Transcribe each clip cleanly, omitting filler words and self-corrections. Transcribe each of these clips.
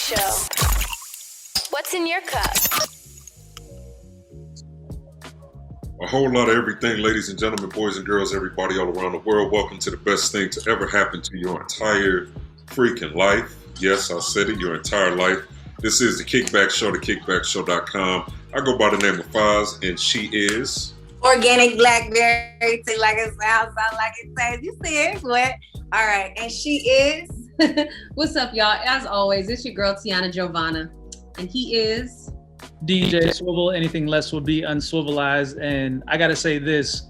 Show. What's in your cup? A whole lot of everything, ladies and gentlemen, boys and girls, everybody all around the world. Welcome to the best thing to ever happen to your entire freaking life. Yes, I said it, your entire life. This is the Kickback Show, thekickbackshow.com. I go by the name of Foz, and she is... Organic Blackberry, like it sounds like it says. You see it, what? All right, and she is... What's up, y'all? As always, it's your girl, Tiana Giovanna. And he is... DJ Swivll. Anything less would be unswivelized. And I gotta say this,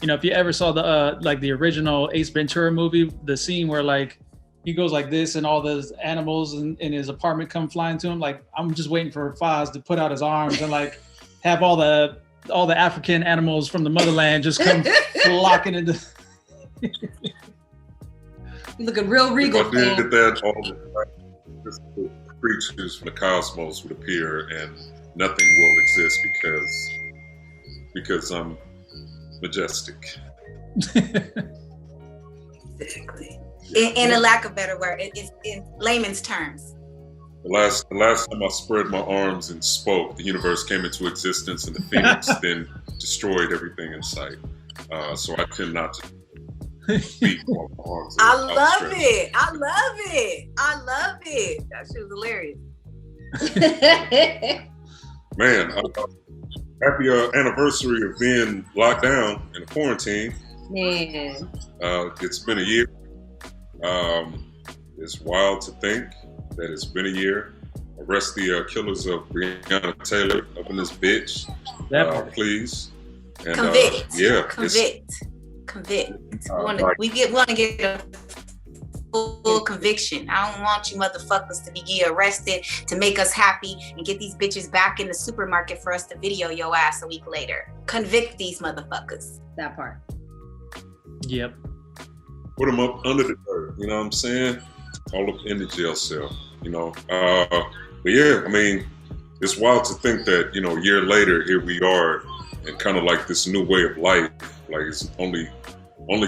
you know, if you ever saw the original Ace Ventura movie, the scene where like he goes like this and all those animals in his apartment come flying to him, like I'm just waiting for Foz to put out his arms and like have all the African animals from the motherland just come flocking into. You looking real regal. If I did that, all the creatures from the cosmos would appear and nothing will exist because I'm majestic. Exactly. In a lack of better word, it's in layman's terms. The last time I spread my arms and spoke, the universe came into existence and the phoenix then destroyed everything in sight. So I could not speak while my arms I are love outstretched. it. I love it. That shit was hilarious. Man, happy anniversary of being locked down in a quarantine. Man. It's been a year. It's wild to think that it's been a year. Arrest the killers of Breonna Taylor up in this bitch, please. And, Convict. Convict. We want to get a full conviction. I don't want you motherfuckers to be arrested to make us happy and get these bitches back in the supermarket for us to video your ass a week later. Convict these motherfuckers. That part. Yep. Put them up under the dirt, you know what I'm saying? All up in the jail cell, you know. But yeah, I mean, it's wild to think that, you know, a year later, here we are, and kind of like this new way of life. Like, it's only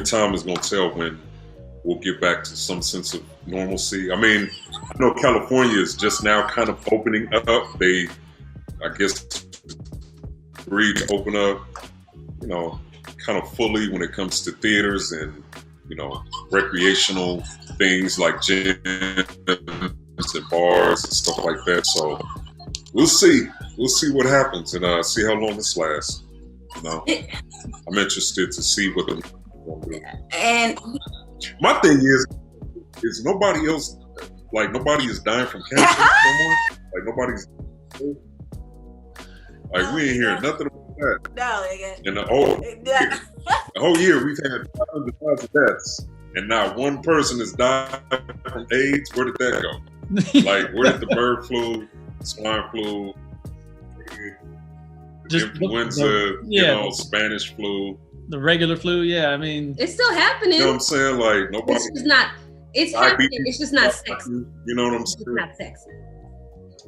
time is gonna tell when we'll get back to some sense of normalcy. I mean, I know California is just now kind of opening up. They, I guess, agreed to open up, you know, kind of fully when it comes to theaters and, you know, recreational things like gyms and bars and stuff like that. So we'll see what happens and see how long this lasts. You know, I'm interested to see what the and my thing is nobody else, like nobody is dying from cancer no more. Like nobody's like we ain't hearing nothing about that. No, nigga. And the whole year we've had thousands of deaths, and not one person has died from AIDS. Where did that go? Like where did the bird flu, swine flu, influenza, you know, Spanish flu, the regular flu? Yeah, I mean, it's still happening. You know what I'm saying? Like nobody. It's just not. It's happening. It's just not sexy. You know what I'm saying? It's not sexy.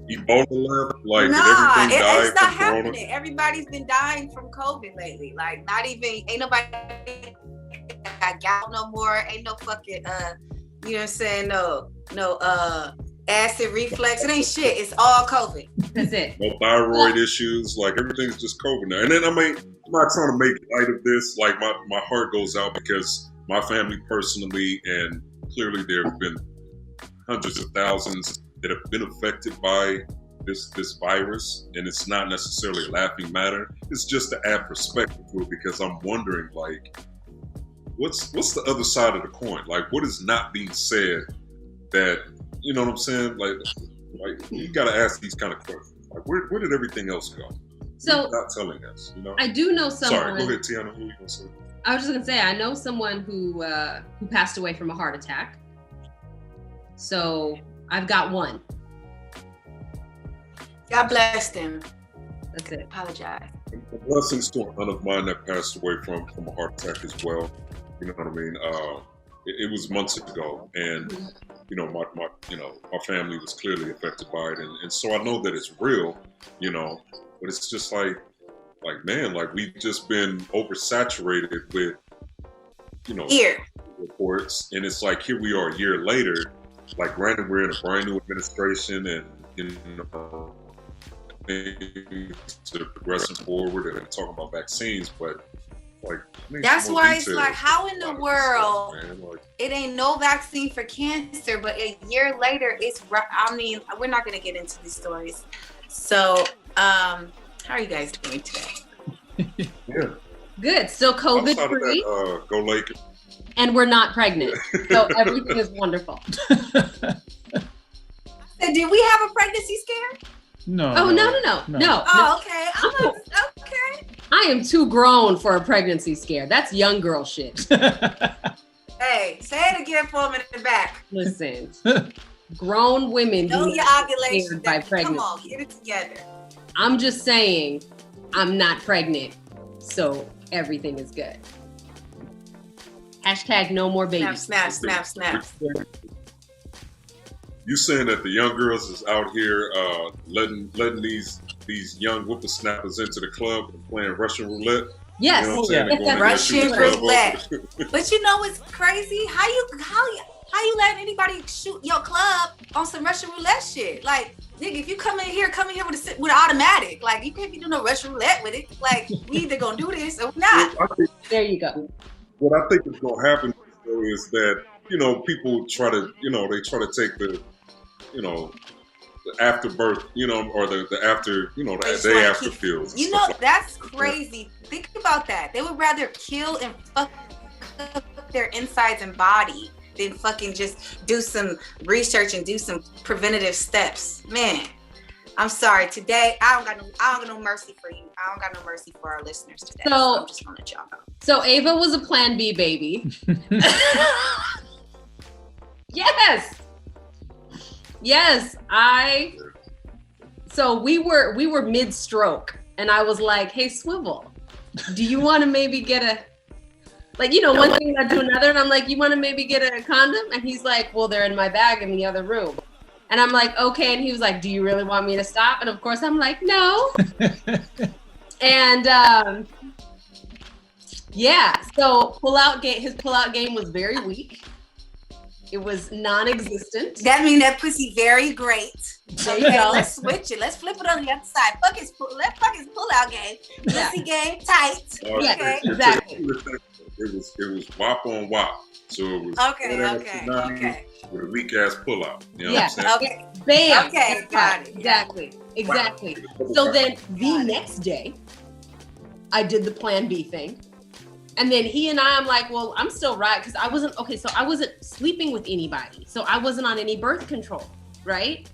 Ebola left, like nah, everything died it's not from corona. happening. Everybody's been dying from COVID lately. Like, not even, ain't nobody got gout no more. Ain't no fucking, you know what I'm saying? No, acid reflux. It ain't shit. It's all COVID. That's it. No thyroid issues. Like everything's just COVID now. And then I mean, I'm not trying to make light of this. Like my heart goes out because my family personally, and clearly there have been hundreds of thousands that have been affected by this virus, and it's not necessarily a laughing matter. It's just to add perspective to it because I'm wondering, like, what's the other side of the coin? Like, what is not being said that, you know what I'm saying? Like you got to ask these kind of questions. Like, where did everything else go? So You're not telling us, you know. I do know someone. Sorry, go ahead, Tiana. Who are you gonna say? I was just gonna say I know someone who passed away from a heart attack. So I've got one. God bless them. That's it. Apologize. Blessings to a friend of mine that passed away from a heart attack as well. You know what I mean? It was months ago, and you know my family was clearly affected by it, and so I know that it's real. You know, but it's just like man, like we've just been oversaturated with, you know, Here. reports, and it's like here we are a year later, like granted, we're in a brand new administration, and you know, things are progressing forward, and they're talking about vaccines, but like that's why it's like, how in the world stuff, like, it ain't no vaccine for cancer, but a year later it's, I mean, we're not gonna get into these stories. So how are you guys doing today? Yeah, Good. Still COVID free. Go Lakers. And we're not pregnant, so everything is wonderful. So did we have a pregnancy scare? No. Oh no. Oh, okay. Okay. I am too grown for a pregnancy scare. That's young girl shit. Hey, say it again for him in the back. Listen, grown women Know do your not ovulation. scared by pregnancy. Come on, get it together. I'm just saying, I'm not pregnant, so everything is good. Hashtag no more babies. Snap. You saying that the young girls is out here letting these young whippersnappers into the club and playing Russian roulette? Yes, You know what I'm saying? yeah. They're going Russian to the club roulette. over- But you know what's crazy? How you letting anybody shoot your club on some Russian roulette shit? Like, nigga, if you come in here with an automatic. Like, you can't be doing no Russian roulette with it. Like, we either gonna do this or not. There you go. What I think is going to happen though, is that, you know, people try to, you know, they try to take the, you know, the afterbirth, you know, or the after, you know, They the just day wanna after keep- feels. and You stuff know, like that's crazy. Think about that. They would rather kill and fuck up their insides and body than fucking just do some research and do some preventative steps. Man, I'm sorry. Today, I don't got no mercy for you. I don't got no mercy for our listeners today. So- I'm just gonna let y'all know. So Ava was a Plan B baby. Yes. So we were mid-stroke, and I was like, "Hey, Swivll, do you want to maybe get a, like, you know, one thing I do another?" And I'm like, "You want to maybe get a condom?" And he's like, "Well, they're in my bag in the other room." And I'm like, "Okay." And he was like, "Do you really want me to stop?" And of course, I'm like, "No." And yeah, so his pullout game was very weak. It was non-existent. That means that pussy very great. There you Okay, go. let's switch it. Let's flip it on the other side. Fuck his pull-out game. Yeah. Pussy game tight. Yeah, Okay. exactly. It was WAP on WAP. So it was Okay. with a weak ass pullout. You know Yeah. what I'm saying? Okay. Bam. Okay, got it. Exactly. So then the next day, I did the Plan B thing. And then he and I'm like, well, I'm still right. Because I wasn't sleeping with anybody. So I wasn't on any birth control, right?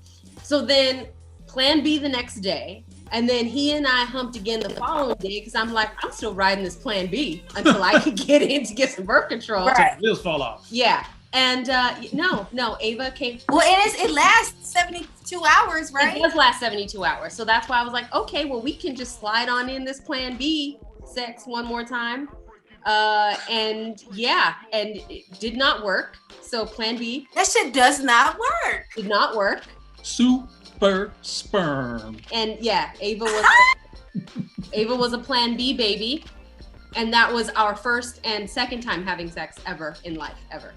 So then Plan B the next day. And then he and I humped again the following day because I'm like, I'm still riding this Plan B until I can get in to get some birth control. Right. Wheels fall off. Yeah. And no, Ava came. Well, it lasts 72 hours, right? It does last 72 hours. So that's why I was like, okay, well, we can just slide on in this Plan B sex one more time. And it did not work. So Plan B That shit does not work. did not work. Super sperm. And yeah, Ava was a Plan B baby. And that was our first and second time having sex ever in life, ever.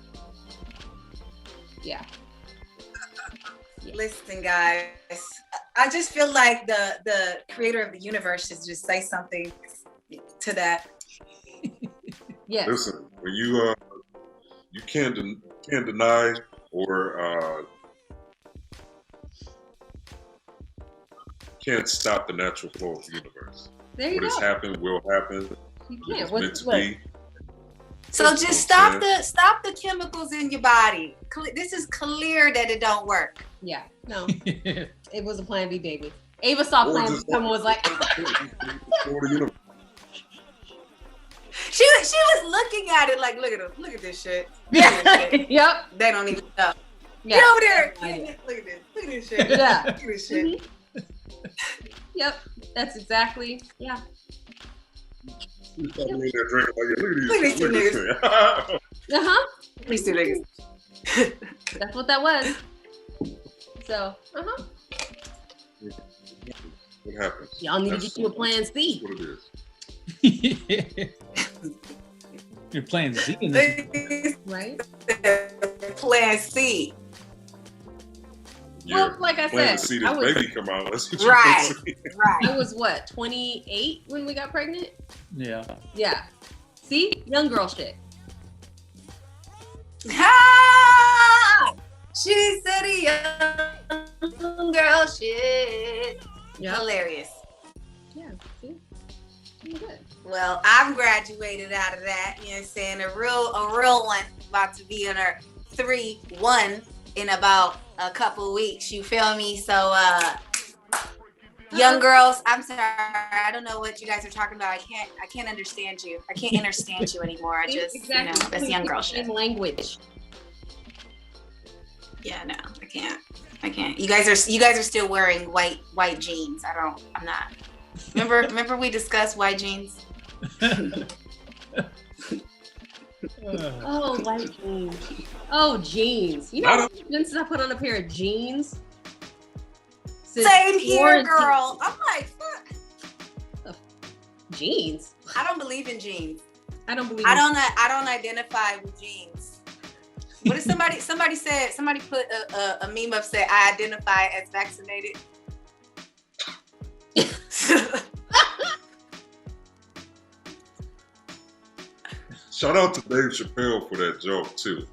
Yeah. Listen, guys, I just feel like the creator of the universe should just say something to that. Yes. Listen, when you can't deny or can't stop the natural flow of the universe. There you What has go. happened will happen. You It can't. was meant to be. So just stop the chemicals in your body. This is clear that it don't work. Yeah. No. It was a Plan B baby. Ava saw Or Plan B. just- Someone was like, For the universe. She was looking at it like, look at this shit. Look at this shit. yep. They don't even know. Yeah. Get over there. Yeah. Look at this shit. Yeah. Look at this shit. Yep. That's exactly. Yeah. You start laying there drinking like, Look at these two niggas. Uh-huh. These two niggas. That's what that was. So, uh-huh. What happens? Y'all need to That's get you a Plan C. what it is. You're playing Z in this. Right? Plan C. You're like I planning said, to see this baby come out. That's what Right. you're Right. I was what, 28 when we got pregnant? Yeah. Yeah. See? Young girl shit. Ah! She said a young girl shit. Yeah. Hilarious. Yeah. See? I'm good. Well, I've graduated out of that. You know what I'm saying? A real one about to be on her 3-1 in about a couple of weeks. You feel me? So young girls, I'm sorry. I don't know what you guys are talking about. I can't understand you. I can't understand you anymore. I just, Exactly. that's young girl shit. Same language. Yeah, no, I can't. You guys are still wearing white jeans. I'm not. Remember we discussed white jeans? Oh, white jeans. Oh, jeans. You know, since I put on a pair of jeans. Same here, girl. I'm like, fuck. Jeans. I don't believe in jeans. I don't identify with jeans. What if somebody put a meme up said I identify as vaccinated? Shout out to Dave Chappelle for that joke too.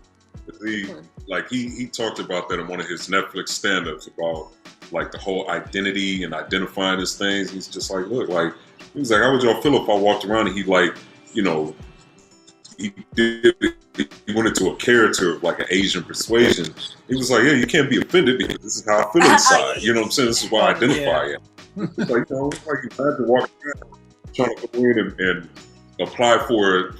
He talked about that in one of his Netflix stand-ups about like the whole identity and identifying as things. He's just like, look, like he was like, how would y'all feel if I walked around and he like, you know, he went into a character of like an Asian persuasion. He was like, yeah, you can't be offended because this is how I feel inside. You know what I'm saying? This is why I identify it. It's like, you know, it's like imagine walking around trying to go in and apply for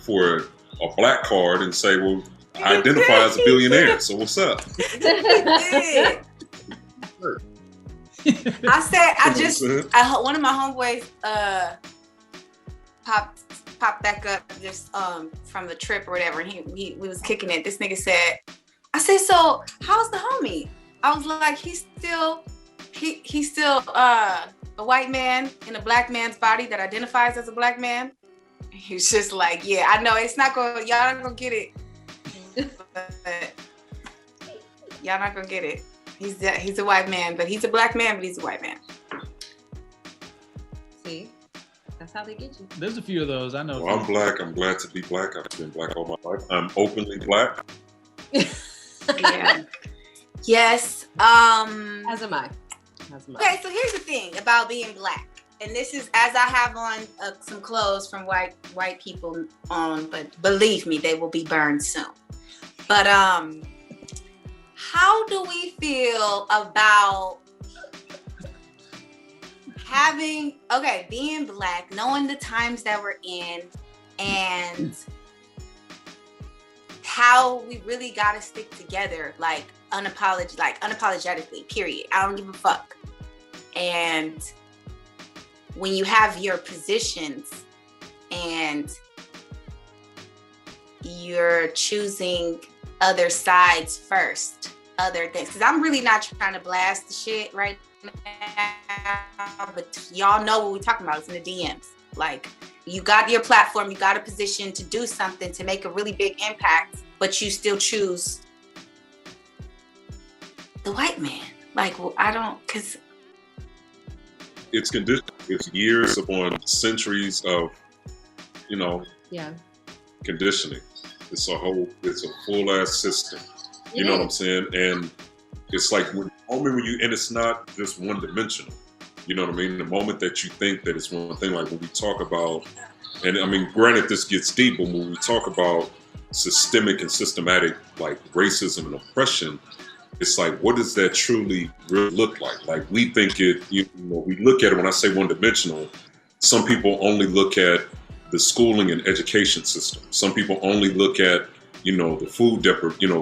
a black card and say, well, I identify as a billionaire, so what's up? One of my homeboys popped back up just from the trip or whatever, and we was kicking it. This nigga said, I said, so how's the homie? I was like, he's still a white man in a black man's body that identifies as a black man. He's just like, yeah, I know it's not going, y'all not gonna get it. But y'all not gonna get it. He's a white man, but he's a black man, but he's a white man. See, that's how they get you. There's a few of those, I know. Well, I'm black. I'm glad to be black. I've been black all my life. I'm openly black. Yeah. Yes. As am I. Okay, so here's the thing about being black. And this is as I have on some clothes from white people on, but believe me, they will be burned soon. But how do we feel about being black, knowing the times that we're in, and how we really gotta stick together, like unapologetically, period. I don't give a fuck. And when you have your positions and you're choosing other sides first, other things. Because I'm really not trying to blast the shit right now, but y'all know what we're talking about. It's in the DMs. Like, you got your platform, you got a position to do something, to make a really big impact, but you still choose the white man. Like, well, I don't, because it's conditioned. It's years upon centuries of, conditioning. It's a full ass system. You know what I'm saying? And it's like and it's not just one dimensional. You know what I mean? The moment that you think that it's one thing, like when we talk about, and I mean, granted, this gets deep, but when we talk about systemic and systematic like racism and oppression, it's like, what does that truly really look like? Like, we think we look at it, when I say one dimensional, some people only look at the schooling and education system. Some people only look at, the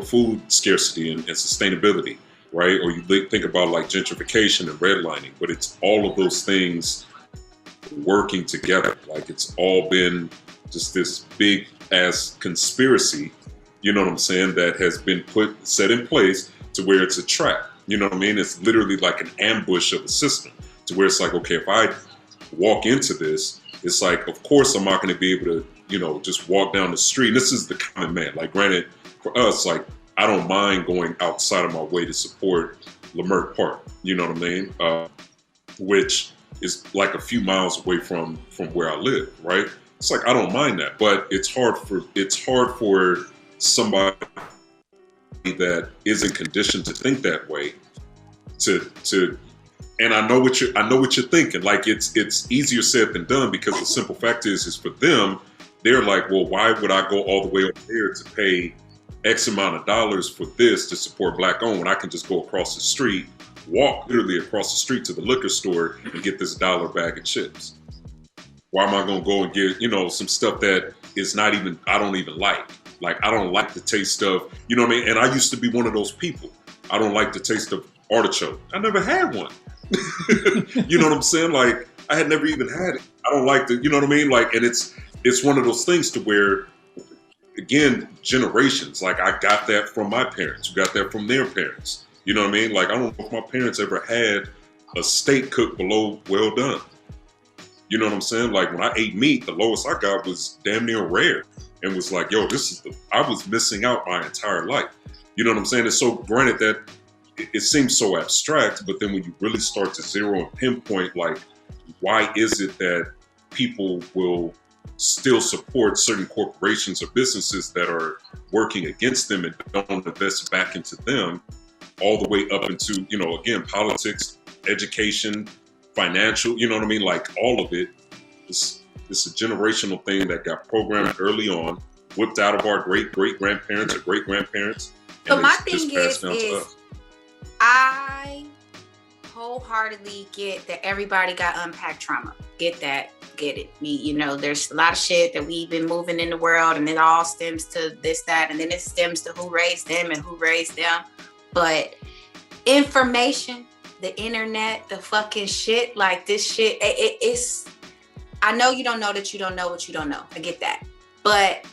food scarcity and sustainability, right? Or you think about like gentrification and redlining, but it's all of those things working together. Like, it's all been just this big ass conspiracy, you know what I'm saying, that has been set in place to where it's a trap. You know what I mean? It's literally like an ambush of a system to where it's like, okay, if I walk into this, it's like, of course I'm not going to be able to, just walk down the street. This is the common man. Like, granted, for us, like, I don't mind going outside of my way to support, Leimert Park. You know what I mean? Which is like a few miles away from where I live, right? It's like I don't mind that, but it's hard for somebody that isn't conditioned to think that way to and I know what you're thinking. Like it's easier said than done, because the simple fact is for them, they're like, well, why would I go all the way over there to pay X amount of dollars for this to support Black owned when I can just go across the street, walk literally across the street to the liquor store and get this $1 bag of chips? Why am I gonna go and get, some stuff that is not even, I don't even like? Like, I don't like the taste of, you know what I mean? And I used to be one of those people. I don't like the taste of artichoke. I never had one. You know what I'm saying? Like, I had never even had it. I don't like the, you know what I mean? Like, and it's one of those things to where, again, generations, like I got that from my parents, who got that from their parents. You know what I mean? Like, I don't know if my parents ever had a steak cooked below well done. You know what I'm saying? Like, when I ate meat, the lowest I got was damn near rare, and was like, yo, I was missing out my entire life. You know what I'm saying? And so granted that it seems so abstract, but then when you really start to zero and pinpoint, like, why is it that people will still support certain corporations or businesses that are working against them and don't invest back into them, all the way up into, again, politics, education, financial, you know what I mean? Like, all of it, it's a generational thing that got programmed early on, whipped out of our great-great-grandparents or great-grandparents. So my thing is I wholeheartedly get that everybody got unpacked trauma. Get that, get it. There's a lot of shit that we've been moving in the world, and it all stems to this, that, and then it stems to who raised them and who raised them. But information, the internet, the fucking shit, like this shit, it's, I know you don't know that you don't know what you don't know. I get that. But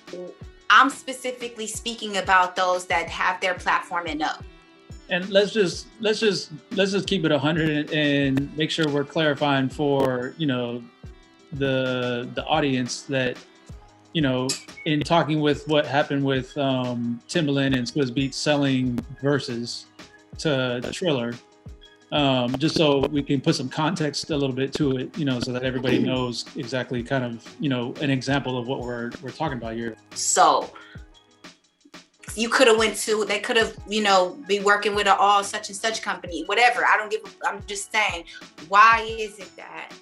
I'm specifically speaking about those that have their platform and know. And let's just keep it 100 and make sure we're clarifying for, the audience that, in talking with what happened with Timbaland and Swizz Beatz selling Verzuz to Triller, just so we can put some context a little bit to it, so that everybody knows exactly kind of, an example of what we're talking about here. So you could have they could have, be working with all such and such company, whatever. I'm just saying, why is it that?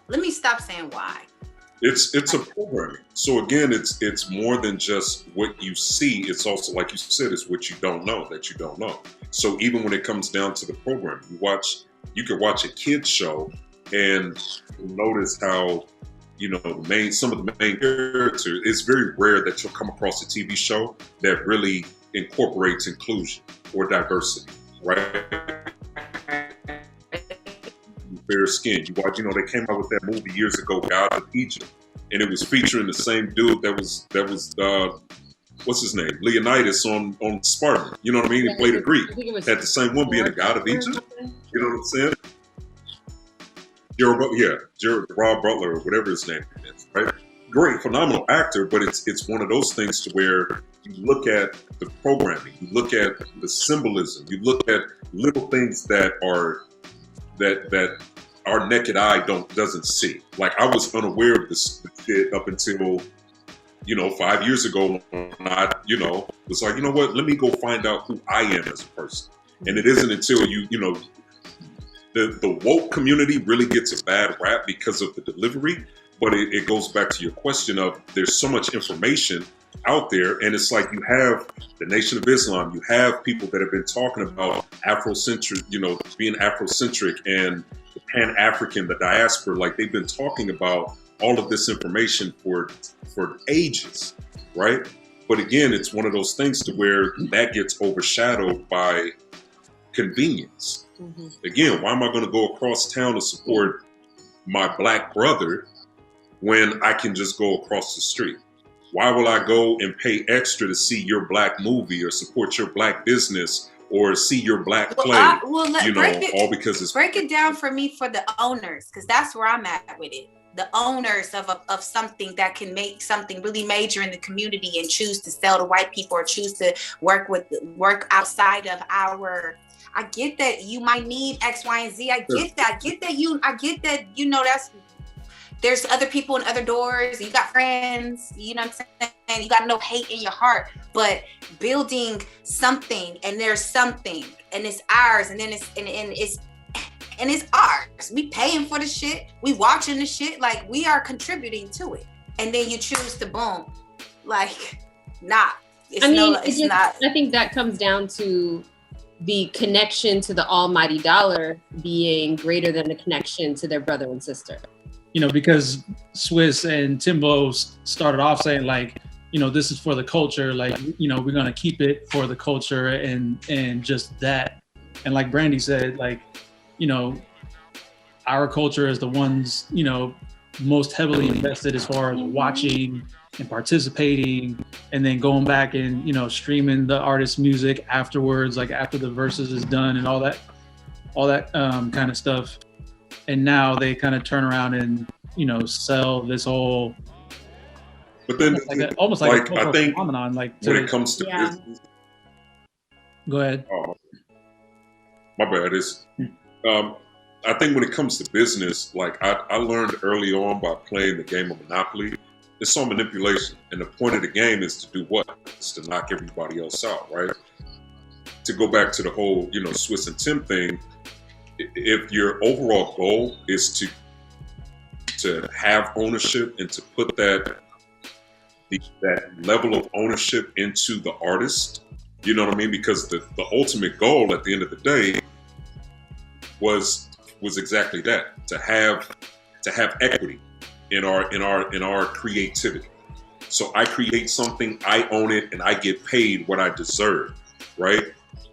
Let me stop saying why. It's a programming. So again, it's more than just what you see. It's also, like you said, it's what you don't know that you don't know. So even when it comes down to the program, you could watch a kid's show and notice how, some of the main characters, it's very rare that you'll come across a TV show that really incorporates inclusion or diversity, right? Fair skin. You watch, they came out with that movie years ago, God of Egypt, and it was featuring the same dude that was what's his name? Leonidas on Spartan. You know what I mean? He played a Greek. Had the same one being a God of Egypt. You know what I'm saying? Jared Rob Butler or whatever his name is, right? Great, phenomenal actor, but it's one of those things to where you look at the programming, you look at the symbolism, you look at little things that our naked eye doesn't see. Like, I was unaware of this shit up until 5 years ago when I was like, what, let me go find out who I am as a person. And it isn't until the woke community really gets a bad rap because of the delivery, but it goes back to your question of there's so much information out there, and it's like you have the Nation of Islam, you have people that have been talking about Afrocentric, being Afrocentric and the Pan-African, the diaspora, like they've been talking about all of this information for ages, right? But again, it's one of those things to where that gets overshadowed by convenience. Mm-hmm. Again, why am I going to go across town to support my Black brother when I can just go across the street? Why will I go and pay extra to see your Black movie or support your Black business or see your Black play? All because it's... Break it down for me for the owners, because that's where I'm at with it. The owners of something that can make something really major in the community and choose to sell to white people or choose to work outside of I get that you might need X, Y, and Z. I get that. I get that, you know, there's other people in other doors. You got friends, you know what I'm saying? You got no hate in your heart, but building something, and there's something, and it's ours, and then it's ours. We paying for the shit. We watching the shit. Like, we are contributing to it. And then you choose to boom. Like, not. Not. I think that comes down to the connection to the almighty dollar being greater than the connection to their brother and sister. You know, because Swizz and Timbo started off saying, like, you know, this is for the culture. Like, you know, we're going to keep it for the culture and just that. And like Brandy said, like, you know, our culture is the ones, you know, most heavily invested as far as watching and participating, and then going back and, you know, streaming the artist's music afterwards, like after the Verzuz is done and all that kind of stuff. And now they kind of turn around and, you know, sell this whole, but then almost like a I think phenomenon. Like, when it comes to business, go ahead. Oh, my bad. I think when it comes to business, like I learned early on by playing the game of Monopoly, it's all manipulation. And the point of the game is to do what? It's to knock everybody else out, right? To go back to the whole, you know, Swizz and Tim thing, if your overall goal is to have ownership and to put that level of ownership into the artist, you know what I mean? Because the ultimate goal at the end of the day was exactly that, to have equity in our creativity. So I create something, I own it, and I get paid what I deserve, right?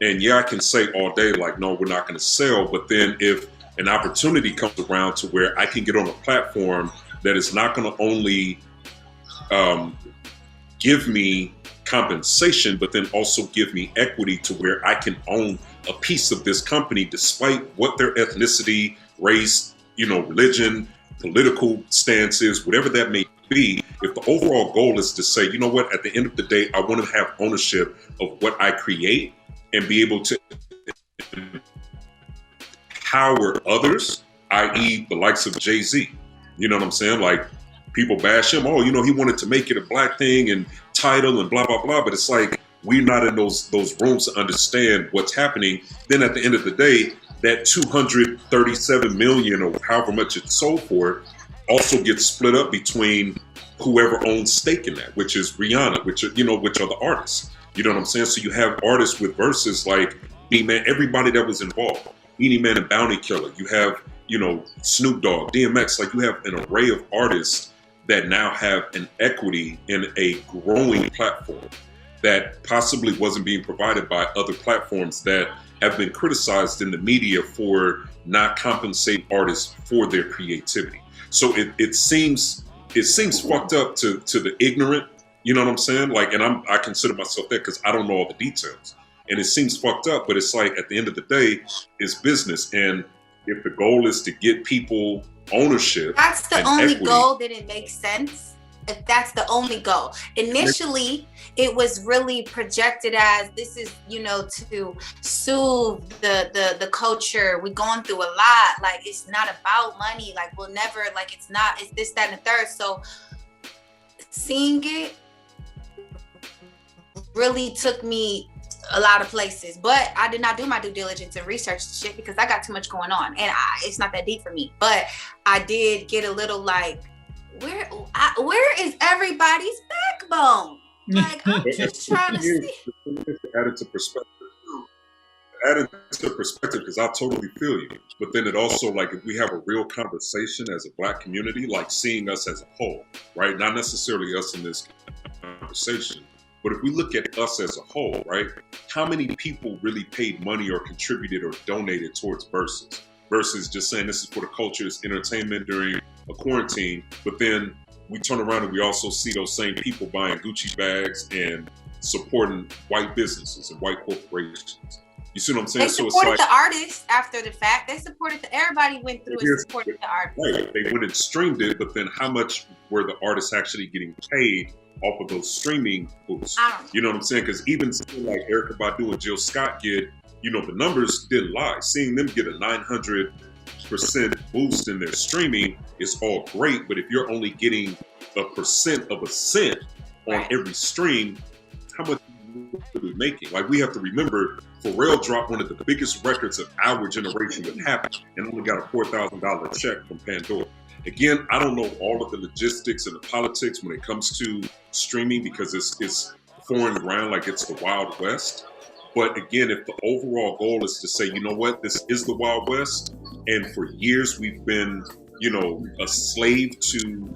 And yeah, I can say all day, like, no, we're not going to sell. But then if an opportunity comes around to where I can get on a platform that is not going to only give me compensation, but then also give me equity to where I can own a piece of this company, despite what their ethnicity, race, you know, religion, political stance is, whatever that may be. If the overall goal is to say, you know what, at the end of the day, I want to have ownership of what I create and be able to empower others, i.e. the likes of Jay-Z. You know what I'm saying? Like, people bash him. Oh, you know, he wanted to make it a black thing and title and blah, blah, blah. But it's like, we're not in those rooms to understand what's happening. Then at the end of the day, that 237 million or however much it's sold for also gets split up between whoever owns stake in that, which is Rihanna, which are the artists. You know what I'm saying? So you have artists with Verzuz like B-Man, everybody that was involved, Beanie Man and Bounty Killer. You have, you know, Snoop Dogg, DMX. Like, you have an array of artists that now have an equity in a growing platform that possibly wasn't being provided by other platforms that have been criticized in the media for not compensating artists for their creativity. So it seems fucked up to the ignorant. You know what I'm saying? Like, and I consider myself that because I don't know all the details. And it seems fucked up, but it's like, at the end of the day, it's business. And if the goal is to get people ownership, that's the only equity, goal, then it makes sense. If that's the only goal. Initially, it was really projected as, this is, you know, to soothe the culture. We're going through a lot. Like, it's not about money. Like, we'll never, like, it's this, that, and the third. So seeing it really took me a lot of places, but I did not do my due diligence and research shit because I got too much going on, and it's not that deep for me. But I did get a little like, where is everybody's backbone? Like, I'm just trying to see. Added to perspective, because I totally feel you. But then it also, like, if we have a real conversation as a Black community, like seeing us as a whole, right? Not necessarily us in this conversation, but if we look at us as a whole, right? How many people really paid money or contributed or donated towards Verzuz? Versus just saying this is for the culture, it's entertainment during a quarantine. But then we turn around and we also see those same people buying Gucci bags and supporting white businesses and white corporations. You see what I'm saying? They supported the artists after the fact. They supported everybody went through and supported the artists. Right. They went and streamed it, but then how much were the artists actually getting paid off of those streaming booths? You know what I'm saying? Because even like Erykah Badu and Jill Scott get you know, the numbers didn't lie. Seeing them get a 900% boost in their streaming is all great, but if you're only getting a percent of a cent on every stream, how much are we making? Like, we have to remember, Pharrell dropped one of the biggest records of our generation that happened and only got a $4,000 check from Pandora. Again, I don't know all of the logistics and the politics when it comes to streaming because it's foreign ground, like it's the Wild West. But again, if the overall goal is to say, you know what, this is the Wild West, and for years we've been, you know, a slave to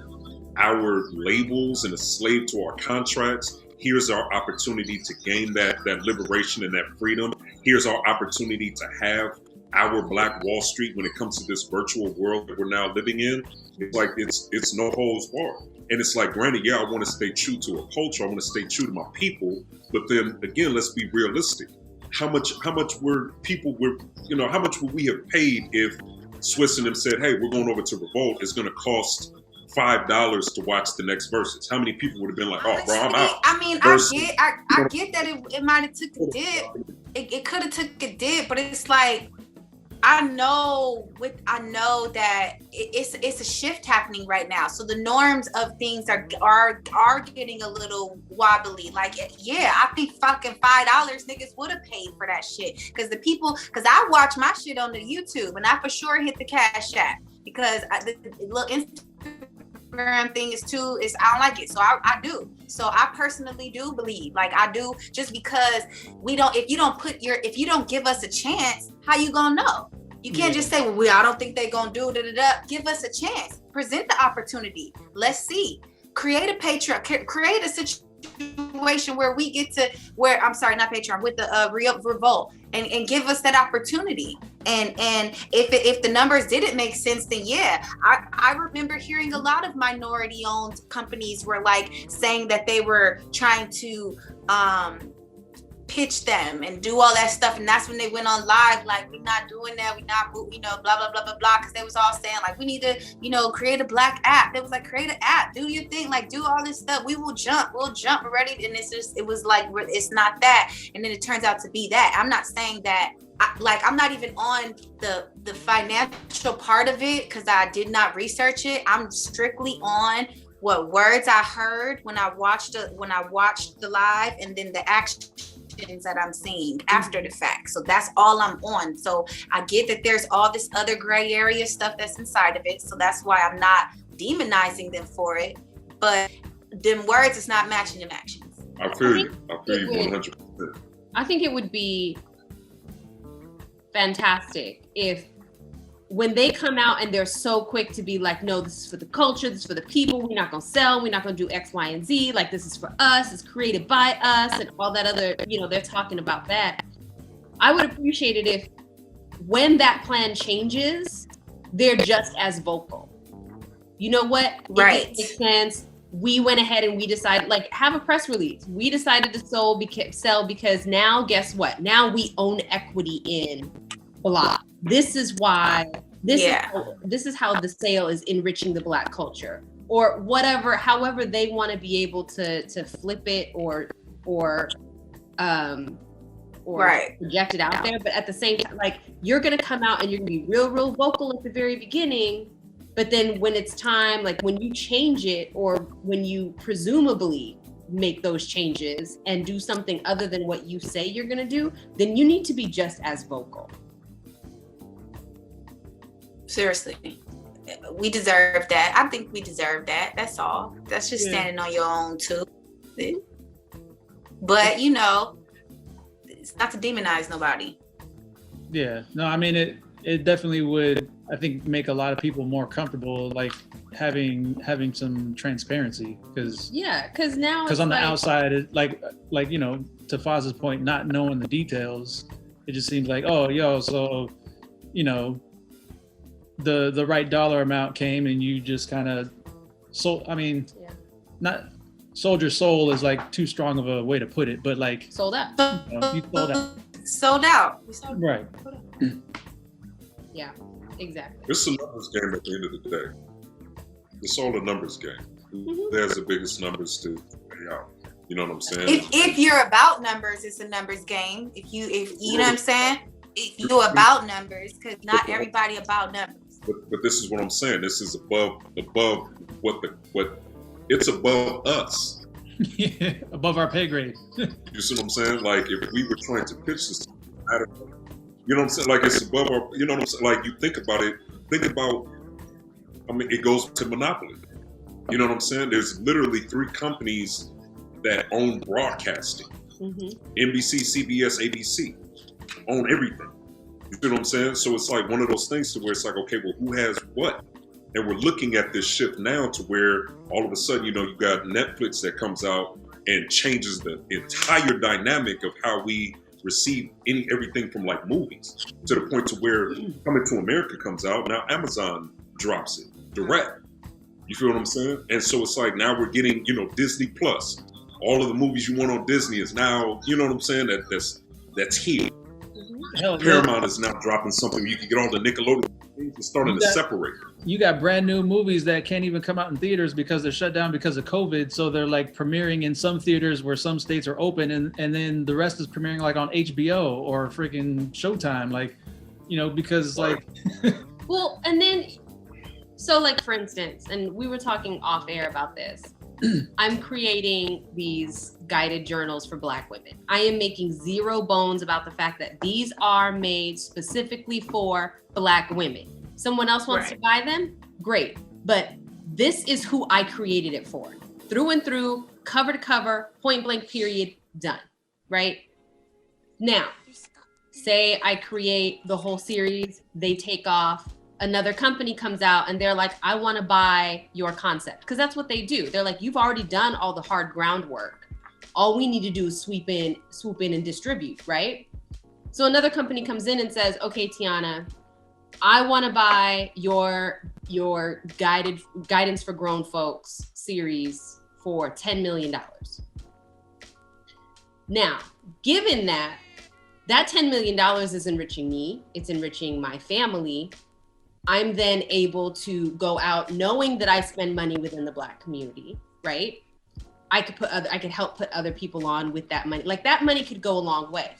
our labels and a slave to our contracts, here's our opportunity to gain that liberation and that freedom. Here's our opportunity to have our Black Wall Street when it comes to this virtual world that we're now living in. It's like it's no holds barred. And it's like, granted, yeah, I want to stay true to a culture. I want to stay true to my people. But then again, let's be realistic. How much would we have paid if Swizz and them said, hey, we're going over to Revolt. It's going to cost $5 to watch the next Verzuz. How many people would have been like, oh, bro, I'm out? I mean, I get that it might have took a dip. It could have took a dip, but it's like, I know that it's a shift happening right now. So the norms of things are getting a little wobbly. Like, yeah, I think fucking $5 niggas would have paid for that shit. Because I watch my shit on the YouTube and I for sure hit the Cash App because look, Instagram thing is I don't like it. So I do. So I personally do believe, like I do, just because if you don't give us a chance, how you gonna know? You can't just say, well, I don't think they're gonna do it. Give us a chance. Present the opportunity. Let's see. Create a Patreon. Create a situation where we get to not Patreon, with the Real Revolt, and give us that opportunity. And if the numbers didn't make sense, then yeah, I remember hearing a lot of minority-owned companies were like saying that they were trying to pitch them and do all that stuff, and that's when they went on live like, we're not doing that, we're not, blah blah blah blah blah, because they was all saying like, we need to create a Black app. They was like, create an app, do your thing, like do all this stuff, we'll jump, we're ready. And it was like, it's not that, and then it turns out to be that. I'm not saying that I'm not even on the financial part of it because I did not research it. I'm strictly on what words I heard when I watched the live, and then the actions that I'm seeing after the fact. So that's all I'm on. So I get that there's all this other gray area stuff that's inside of it. So that's why I'm not demonizing them for it. But them words is not matching them actions. I feel you 100%. I think it would be fantastic if when they come out and they're so quick to be like, no, this is for the culture, this is for the people, we're not gonna sell, we're not gonna do X, Y, and Z, like this is for us, it's created by us, and all that other, they're talking about that. I would appreciate it if when that plan changes, they're just as vocal. You know what? Right. It makes sense. We went ahead and we decided, like, have a press release. We decided to sell because now, guess what? Now we own equity in blah. This is why. This is how the sale is enriching the Black culture, or whatever. However they want to be able to flip it or project it out there. But at the same time, like, you're gonna come out and you're gonna be real vocal at the very beginning. But then when it's time, like when you change it, or when you presumably make those changes and do something other than what you say you're gonna do, then you need to be just as vocal. Seriously, we deserve that. I think we deserve that. That's all. That's just standing on your own too. But it's not to demonize nobody. Yeah, no, I mean it definitely would, I think, make a lot of people more comfortable, like having some transparency, because on the outside, it, like to Faz's point, not knowing the details, it just seems like, so the right dollar amount came and you just kind of not sold your soul is like too strong of a way to put it, but like sold out. You sold out. Sold out. Right. Yeah, exactly. It's a numbers game at the end of the day. It's all a numbers game. Who has the biggest numbers to pay out? You know what I'm saying? If you're about numbers, it's a numbers game. If you know what I'm saying? If you about numbers, because not everybody about numbers. But this is what I'm saying. This is above what it's above us. Above our pay grade. You see what I'm saying? Like if we were trying to pitch this, I don't know. You know what I'm saying? Like it's above our, you know what I'm saying? Like you think about it, I mean, it goes to monopoly. You know what I'm saying? There's literally 3 companies that own broadcasting. NBC, CBS, ABC. Own everything. You see what I'm saying? So it's like one of those things to where it's like, okay, well, who has what? And we're looking at this shift now to where all of a sudden, you know, you got Netflix that comes out and changes the entire dynamic of how we receive everything from like movies, to the point to where Coming to America comes out. Now Amazon drops it direct. You feel what I'm saying? And so it's like now we're getting, you know, Disney Plus. All of the movies you want on Disney is now, you know what I'm saying? That's here. Hell, Paramount is now dropping something. You can get all the Nickelodeon things and starting to separate. You got brand new movies that can't even come out in theaters because they're shut down because of COVID. So they're like premiering in some theaters where some states are open, and then the rest is premiering like on HBO or freaking Showtime, like, you know, because like. Well, and then, so like for instance, and we were talking off air about this. I'm creating these guided journals for Black women. I am making zero bones about the fact that these are made specifically for Black women. Someone else wants to buy them? Great. But this is who I created it for. Through and through, cover to cover, point blank period, done. Right? Now, say I create the whole series, they take off. Another company comes out and they're like, I want to buy your concept. Because that's what they do. They're like, you've already done all the hard groundwork. All we need to do is swoop in and distribute, right? So another company comes in and says, okay, Tiana, I want to buy your Guidance for Grown Folks series for $10 million. Now, given that $10 million is enriching me, it's enriching my family, I'm then able to go out knowing that I spend money within the Black community, right? I could help put other people on with that money. Like that money could go a long way.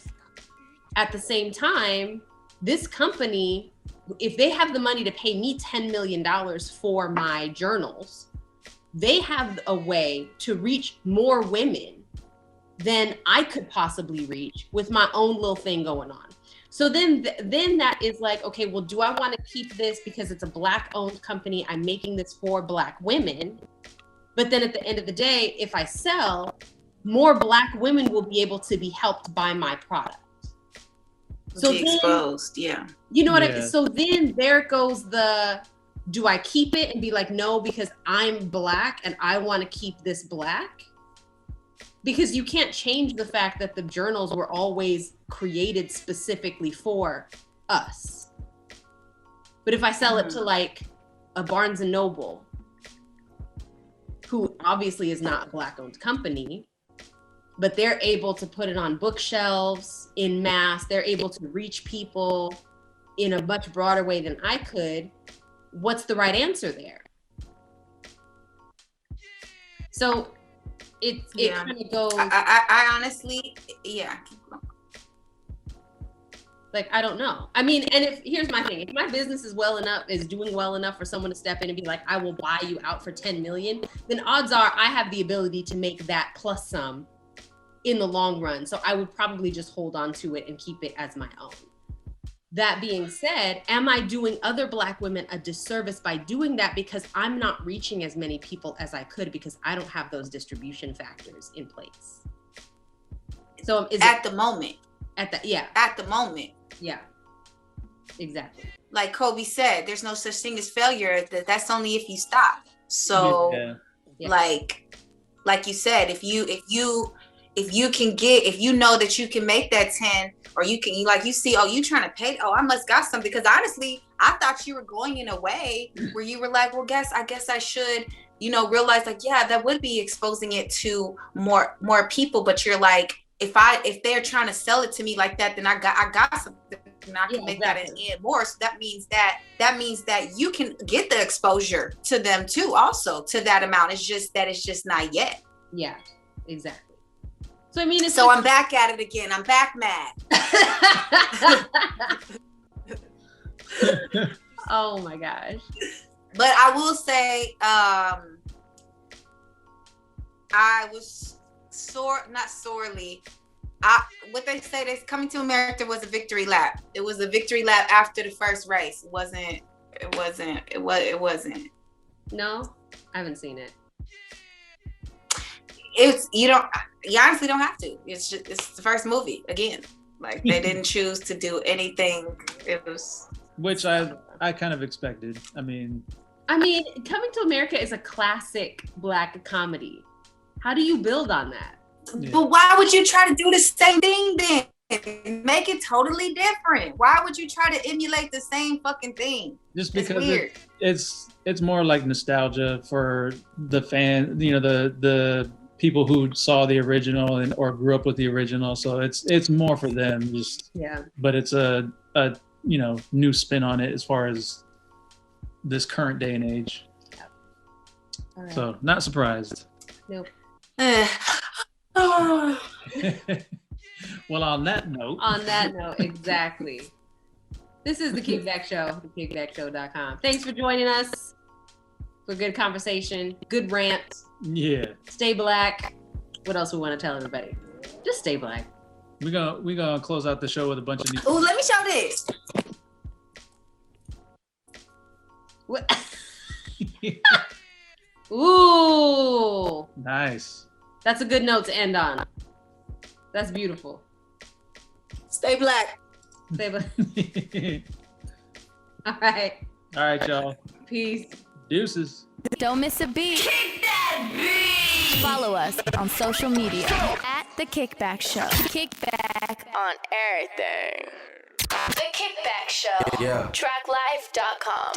At the same time, this company, if they have the money to pay me $10 million for my journals, they have a way to reach more women than I could possibly reach with my own little thing going on. So then that is like, okay, well, do I want to keep this because it's a Black owned company? I'm making this for Black women. But then at the end of the day, if I sell, more Black women will be able to be helped by my product. So be exposed, yeah. You know what I mean? So then there goes do I keep it and be like, no, because I'm Black and I want to keep this Black? Because you can't change the fact that the journals were always created specifically for us. But if I sell it to like a Barnes and Noble, who obviously is not a Black owned company, but they're able to put it on bookshelves in mass, they're able to reach people in a much broader way than I could, what's the right answer there? So it kind of goes. I honestly, like, I don't know. I mean, and here's my thing. If my business is doing well enough for someone to step in and be like, I will buy you out for 10 million, then odds are I have the ability to make that plus some in the long run. So I would probably just hold on to it and keep it as my own. That being said, am I doing other Black women a disservice by doing that because I'm not reaching as many people as I could because I don't have those distribution factors in place? So at the moment. At the moment. Yeah, exactly. Like Kobe said, there's no such thing as failure. That's only if you stop. So like you said, if you know that you can make that 10, or you see, oh, you trying to pay, oh, I must got something. Because honestly, I thought you were going in a way where you were like, well, I guess I should, realize like, yeah, that would be exposing it to more people. But you're like, if they're trying to sell it to me like that, then I got something and I can make that and more. So that means that you can get the exposure to them too, also to that amount. It's just not yet. Yeah, exactly. So I mean, I'm back at it again. I'm back mad. Oh my gosh. But I will say, I was not sorely. What they say, this Coming to America was a victory lap. It was a victory lap after the first race. It wasn't. No, I haven't seen it. You honestly don't have to. It's the first movie again. Like they didn't choose to do anything. It was, which I kind of expected. I mean, Coming to America is a classic Black comedy. How do you build on that? Yeah. But why would you try to do the same thing then? Make it totally different. Why would you try to emulate the same fucking thing? Just because weird. It's more like nostalgia for the fan, the people who saw the original or grew up with the original. So it's more for them. Just But it's a new spin on it as far as this current day and age. All right. So not surprised. Nope. Well, on that note, exactly. This is the Kickback Show, thekickbackshow.com. Thanks for joining us for good conversation, good rant. Yeah. Stay Black. What else we want to tell everybody? Just stay Black. We're gonna close out the show with a bunch of new. Oh, let me show this. What? Ooh. Nice. That's a good note to end on. That's beautiful. Stay Black. Stay Black. All right. All right, y'all. Peace. Deuces. Don't miss a beat. Kick that beat. Follow us on social media at The Kickback Show. Kickback on everything. The Kickback Show. Yeah. Tracklife.com.